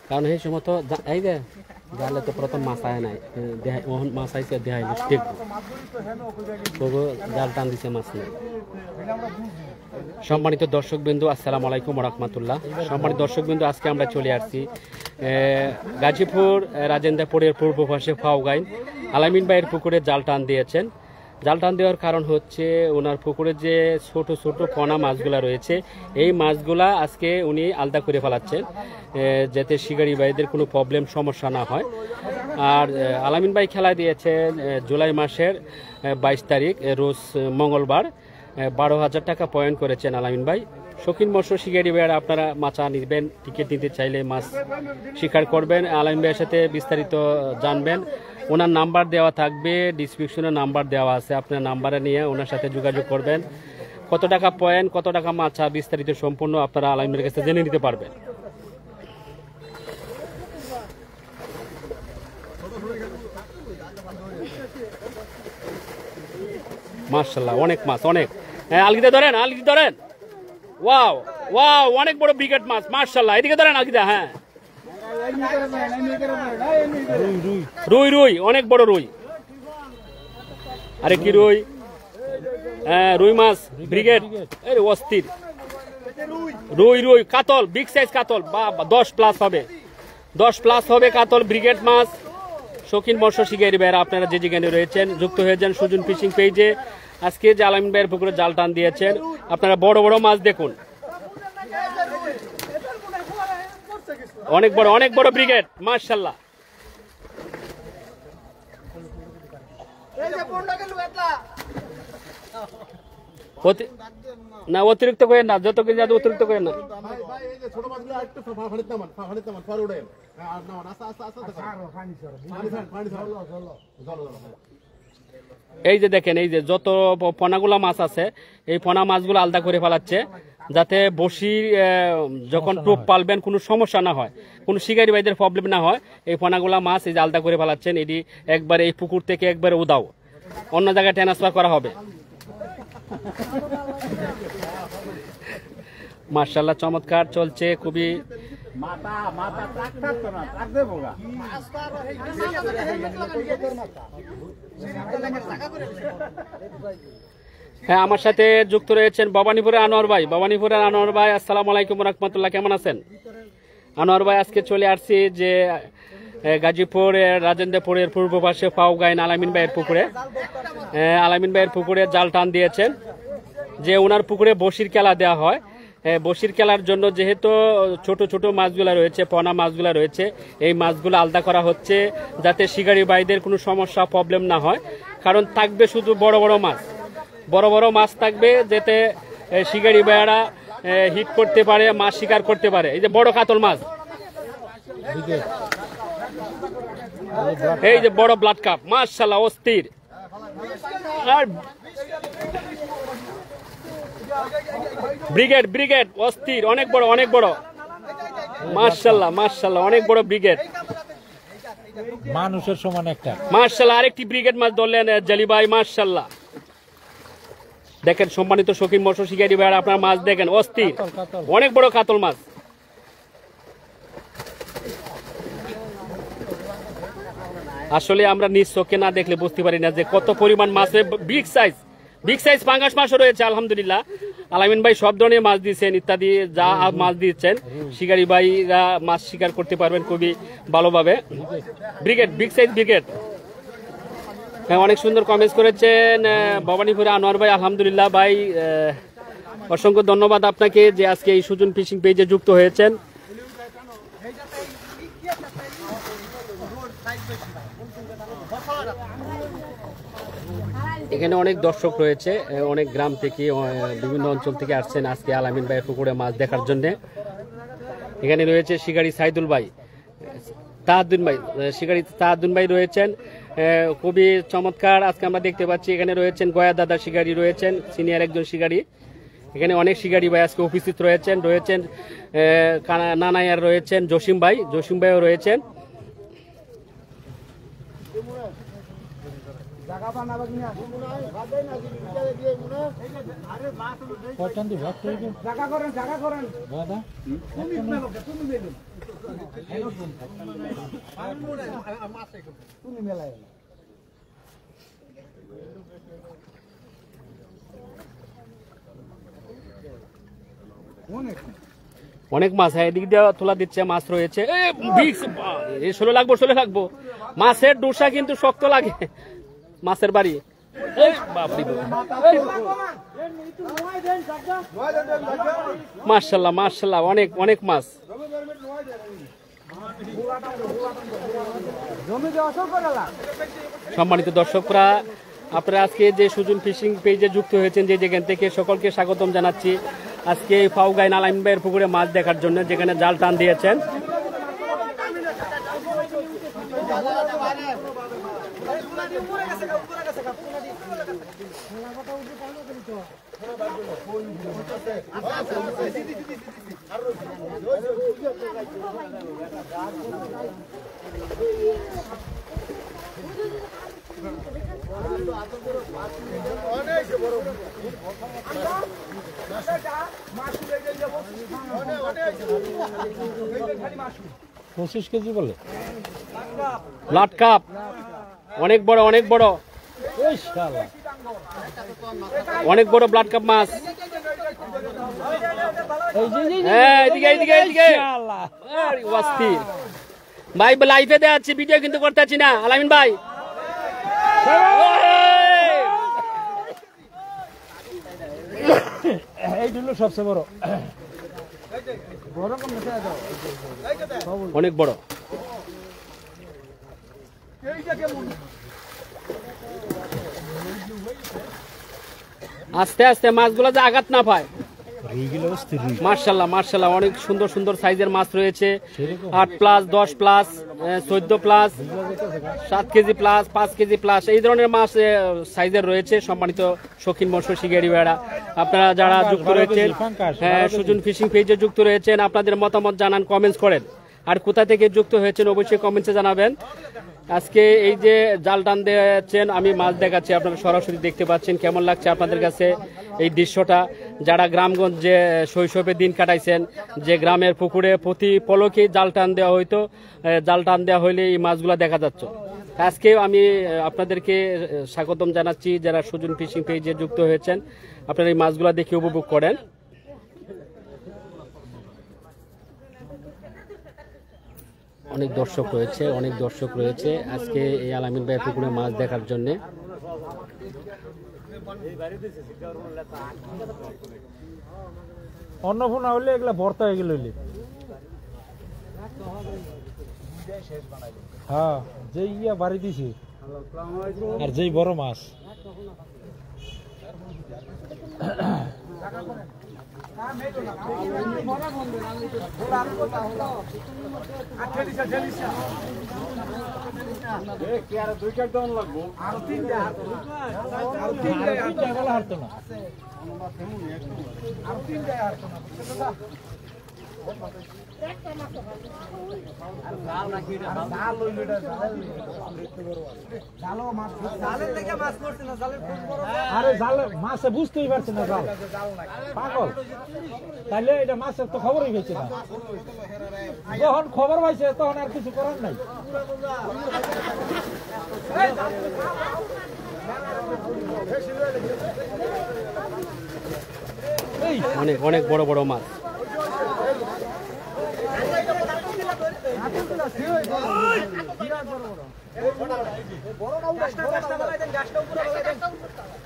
কারণ এই সময় তো এই যে জালে তো প্রথম মাছ আয় নাই মাছ আইসে দেখাই দেখবো জাল টান দিছে মাছ নেই। সম্মানিত দর্শকবৃন্দু আসসালামু আলাইকুম ওয়া রাহমাতুল্লাহ। সম্মানিত দর্শকবৃন্দু আজকে আমরা চলে আসছি গাজীপুর রাজেন্দ্রপুরের পূর্ব পাশে ফাওগাইন আলামিন ভাইয়ের পুকুরে জাল টান দিয়েছেন। জাল টান দেওয়ার কারণ হচ্ছে ওনার পুকুরে যে ছোট ছোট পোনা মাছগুলা রয়েছে এই মাছগুলা আজকে উনি আলাদা করে ফেলাচ্ছেন যাতে শিকারি ভাইদের কোনো প্রবলেম সমস্যা না হয়। আর আলামিন ভাই খেলা দিয়েছেন জুলাই মাসের 22 তারিখ রোজ মঙ্গলবার 12,000 টাকা পয়েন্ট করেছেন আলামিন ভাই। শৌখিন মৎস্য শিকারি ভাইয়েরা আপনারা মাছা নিবেন, টিকিট নিতে চাইলে মাছ শিকার করবেন। আলামিন ভাইয়ের সাথে বিস্তারিত জানবেন। ওনার নাম্বার দেওয়া থাকবে, ডিসক্রিপশনে নাম্বার দেওয়া আছে, আপনার নাম্বারে নিয়ে ওনার সাথে যোগাযোগ করবেন। কত টাকা পয়েন্ট, কত টাকা মাছা বিস্তারিত সম্পূর্ণ আপনারা আলামিন ভাইয়ের কাছে জেনে নিতে পারবেন। মাশাআল্লাহ অনেক মাছ, অনেক। হ্যাঁ আলগিদা ধরেন, আলগিদা ধরেন। ওয়াও ওয়াও অনেক বড় ব্রিগেড মাছ মাশাআল্লাহ। এদিকে ধরেন আলগিদা। হ্যাঁ রুই রুই অনেক বড় রুই। আরে কি রুই? হ্যাঁ রুই মাছ ব্রিগেড অস্থির রুই রুই কাতল বিগ সাইজ কাতল বা 10 প্লাস হবে, 10 প্লাস হবে কাতল ব্রিগেড মাছ। শৌখিন মৎস্য শিকারি ভাইয়েরা আপনারা যে যেখানে রয়েছেন যুক্ত হয়ে যান সুজন ফিশিং পেজে। আজকে যে আলামিন ভাইয়ের পুকুরে জাল টান দিয়েছেন আপনারা বড় বড় মাছ দেখুন, অনেক বড় ব্রিগেড মাশাআল্লাহ। না অতিরিক্ত করেন না, যত কিছু যাতে অতিরিক্ত করেন না। এই যে দেখেন এই যে যত পোনাগুলা মাছ আছে এই পোনা মাছগুলো আলাদা করে ফেলাচ্ছে যাতে বসি যখন টোপ পালবেন কোনো সমস্যা না হয়, কোনো শিকারি ভাইদের প্রবলেম না হয়। এই পোনাগুলা মাছ এই যে আলাদা করে ফেলাচ্ছেন, এটি একবার এই পুকুর থেকে একবারে উদাও অন্য জায়গায় ট্রান্সফার করা হবে। মাশাআল্লাহ চমৎকার চলছে খুবই। হ্যাঁ আমার সাথে যুক্ত রয়েছেন ভবানীপুরের আনোয়ার ভাই। ভবানীপুরের আনোয়ার ভাই আসসালামু আলাইকুম ওয়া রাহমাতুল্লাহ, কেমন আছেন? আনোয়ার ভাই আজকে চলে আসছি যে গাজীপুরের রাজেন্দ্রপুরের পূর্ব পাশে ফাওগাইন আলামিন ভাইয়ের পুকুরে। আলামিন ভাইয়ের পুকুরে জাল টান দিয়েছেন যে ওনার পুকুরে বসির খেলা দেওয়া হয়। বসির খেলার জন্য যেহেতু ছোট ছোট মাছগুলা রয়েছে, পোনা মাছগুলা রয়েছে, এই মাছগুলো আলাদা করা হচ্ছে যাতে শিকারি ভাইদের কোনো সমস্যা প্রবলেম না হয়। কারণ থাকবে শুধু বড় বড় মাছ, বড় বড় মাছ থাকবে যাতে শিকারি ভাইয়েরা হিট করতে পারে, মাছ শিকার করতে পারে। এই যে বড় কাতল মাছ, এই যে বড় ব্লাড কাপ মাশাআল্লাহ অস্থির। আর ব্রিগেড ব্রিগেড অস্থির অনেক বড় মাশাআল্লাহ মাশাআল্লাহ অনেক বড় ব্রিগেড মানুষের সমান একটা মাশাআল্লাহ। আরেকটি ব্রিগেড মাছ ধরলেন জালি ভাই মাশাআল্লাহ। দেখেন সম্মানিত শৌখিন মৎস্য শিকারি ভাইরা আপনার মাছ দেখেন অস্থির অনেক বড় কাতল মাছ। আসলে আমরা নিজ চোখে না দেখলে বুঝতে পারি না যে কত পরিমাণ মাছের বিগ সাইজ পাঙ্গাস মাছও রয়েছে আলহামদুলিল্লাহ। আলামিন ভাই সব ধরনের মাছ দিচ্ছেন ইত্যাদি যা মাছ দিচ্ছেন শিকারি ভাইরা মাছ শিকার করতে পারবেন খুবই ভালোভাবে। Brigade big size brigade. হ্যাঁ অনেক সুন্দর কমেন্টস করেছেন ভবানীপুরে আনোয়ার ভাই, আলহামদুলিল্লাহ ভাই অসংখ্য ধন্যবাদ আপনাকে যে আজকে এই সুজন ফিশিং পেজে যুক্ত হয়েছেন। এখানে অনেক দর্শক রয়েছে, অনেক গ্রাম থেকে বিভিন্ন অঞ্চল থেকে আসছেন আজকে আলামিন ভাইয়ের পুকুরে মাছ দেখার জন্য। এখানে রয়েছে শিকারি সাইদুল ভাই, তাহাদ্দুন ভাই, শিকারি তাহাদ্দুন ভাই রয়েছেন, খুবই চমৎকার আজকে আমরা দেখতে পাচ্ছি। এখানে রয়েছেন গয়া দাদা শিকারি রয়েছেন, সিনিয়র একজন শিকারি। এখানে অনেক শিকারি ভাই আজকে উপস্থিত রয়েছেন নানায়ার রয়েছেন জসিম ভাইও রয়েছেন। অনেক মাছ, হ্যাঁ এদিক দিয়ে তোলা দিচ্ছে, মাছ রয়েছে। ষোলো লাগবো মাছের ডোসা কিন্তু শক্ত লাগে, মাছের বাড়ি। মাশাআল্লাহ মাশাআল্লাহ, অনেক অনেক মাছ। সম্মানিত দর্শকরা, আপনারা আজকে যে সুজন ফিশিং পেজে যুক্ত হয়েছেন যে যেখান থেকে, সকলকে স্বাগতম জানাচ্ছি আজকে ফাউগাইন আলামিন ভাইয়ের পুকুরে মাছ দেখার জন্য, যেখানে জাল টান দিয়েছেন। পঁচিশ কেজি বলে ব্লাড কাপ, অনেক বড় অনেক বড়, অনেক বড় ব্লাড কাপ মাছ। ভাই লাইভে দেওয়া আছে, ভিডিও কিন্তু করতে আছি না আলামিন ভাই। এই হলো সবচেয়ে বড়, অনেক বড়। আস্তে আস্তে মাছগুলো যে আঘাত না পায়। মার্শাল্লাহ মার্শাল্লাহ, অনেক সুন্দর সুন্দর সাইজের মাছ রয়েছে। 8 plus, 10 plus, 14 plus, 7 KG plus, 5 KG plus, এই ধরনের মাছ সাইজের রয়েছে। সম্মানিত শৌখিন মৎস্য শিকারী ভাইরা, আপনারা যারা যুক্ত রয়েছেন, হ্যাঁ সুজন ফিশিং পেজে যুক্ত রয়েছেন, আপনাদের মতামত জানান, কমেন্টস করেন। আর কোথা থেকে যুক্ত হয়েছেন অবশ্যই কমেন্টসে জানাবেন। আজকে এই যে জাল টান দিয়েছেন, আমি মাছ দেখাচ্ছি, আপনারা সরাসরি দেখতে পাচ্ছেন। কেমন লাগছে আপনাদের কাছে এই দৃশ্যটা? যারা গ্রামগঞ্জে শৈশবে দিন কাটাইছেন, যে গ্রামের পুকুরে প্রতি পলকেই জাল টান দেওয়া হইতো, জাল টান দেওয়া হইলে এই মাছগুলো দেখা যাচ্ছে। আজকে আমি আপনাদেরকে স্বাগতম জানাচ্ছি, যারা সুজন ফিশিং পেজে যুক্ত হয়েছেন, আপনারা এই মাছগুলো দেখে উপভোগ করেন। অনেক দর্শক রয়েছে, অনেক দর্শক রয়েছে আজকে এই আলামিন ভাই পুকুরে মাছ দেখার জন্য। অন্নপূর্ণা হইলে এগুলা ভর্তা হয়ে গেল, হ্যাঁ যে ইয়া বাড়ি দিছে, আর যেই বড় মাছ। আরে জালে মাছে বুঝতেই পারছে না, জাল পাগল। তাইলে এটা মাছের তো খবরই পেয়েছে না, যখন খবর পাইছে তখন আর কিছু করার নাই। অনেক অনেক বড় বড় মাছ।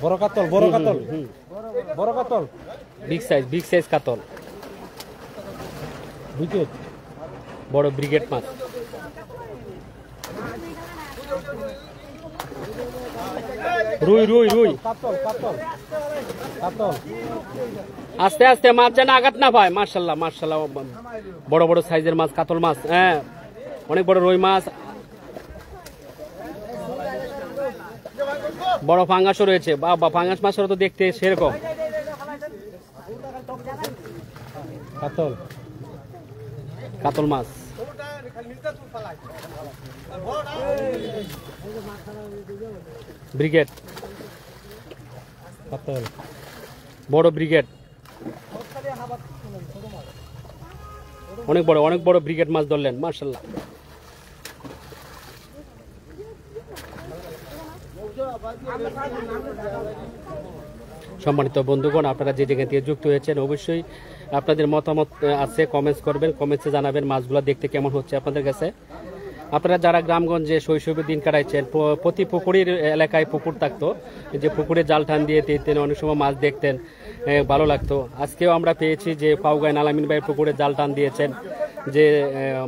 বড় কাতল, বড় কাতল, বড় কাতল, বিগ সাইজ কাতল, ব্রিগেড, বড় ব্রিগেড মাছ। রুই রুই রুই, কাতল কাতল কাতল। আস্তে আস্তে মাছ যেন আঘাত না পায়। মার্শাল্লাহ মার্শাল্লাহ, বড় বড় সাইজের মাছ, কাতল মাছ, হ্যাঁ অনেক বড় রুই মাছ, বড় ফাঙ্গাসও রয়েছে। বা ফাঙ্গাস মাছের তো দেখতে সেরকম। কাতল, কাতল মাছ, ব্রিগেড, কাতল, বড় ব্রিগেড, অনেক বড় ব্রিগেড মাছ ধরলেন, মার্শাল্লাহ। সম্মানিত বন্ধুগণ, আপনারা যে জায়গা দিয়ে যুক্ত হয়েছেন অবশ্যই আপনাদের মতামত আছে, কমেন্টস করবেন, কমেন্টসে জানাবেন মাছগুলো দেখতে কেমন হচ্ছে আপনাদের কাছে। আপনারা যারা গ্রামগঞ্জে শৈশবের দিন কাটাইছেন, প্রতি পুকুরের এলাকায় পুকুর থাকতো, যে পুকুরে জাল টান দিয়ে দিতেন, অনেক সময় মাছ দেখতেন, ভালো লাগতো। আজকেও আমরা পেয়েছি যে ফাউগাইন আলামিন ভাই পুকুরে জাল টান দিয়েছেন, যে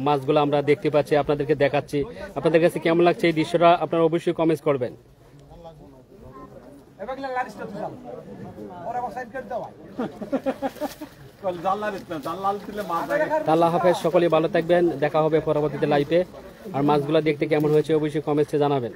মাছগুলো আমরা দেখতে পাচ্ছি, আপনাদেরকে দেখাচ্ছি। আপনাদের কাছে কেমন লাগছে এই দৃশ্যটা আপনারা অবশ্যই কমেন্টস করবেন। আল্লাহ হাফেজ, সকলেই ভালো থাকবেন, দেখা হবে পরবর্তীতে লাইভে। আর মাছগুলো দেখতে কেমন হয়েছে অবশ্যই কমেন্টসে জানাবেন।